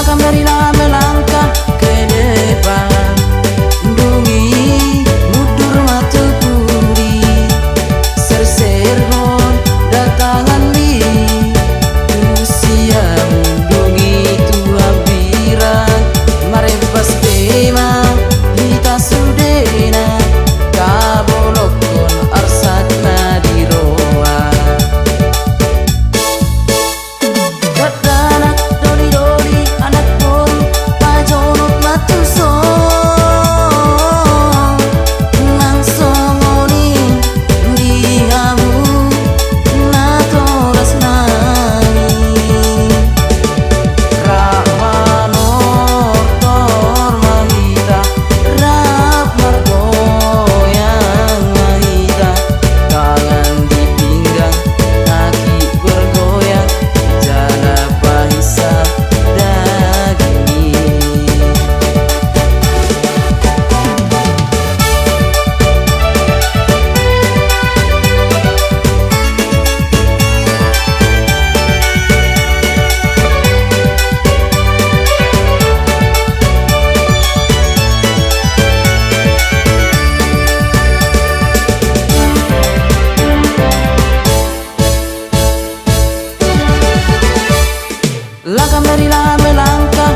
Marilah melangkah ke depan, dungi mundur matu puri, serserhon datangan li, usia dungi tua birang, marempas tema kita sudena, kabolokon arsatna diroa. Dadanak doli-doli anak pun pajonok matuso, nang songoni dihamu natoras nani, ramanor tor mahita, rap margoyang mahita, tangan di pinggang, kaki bergoyang, jala pahisap daging. Langkah marilah melangkah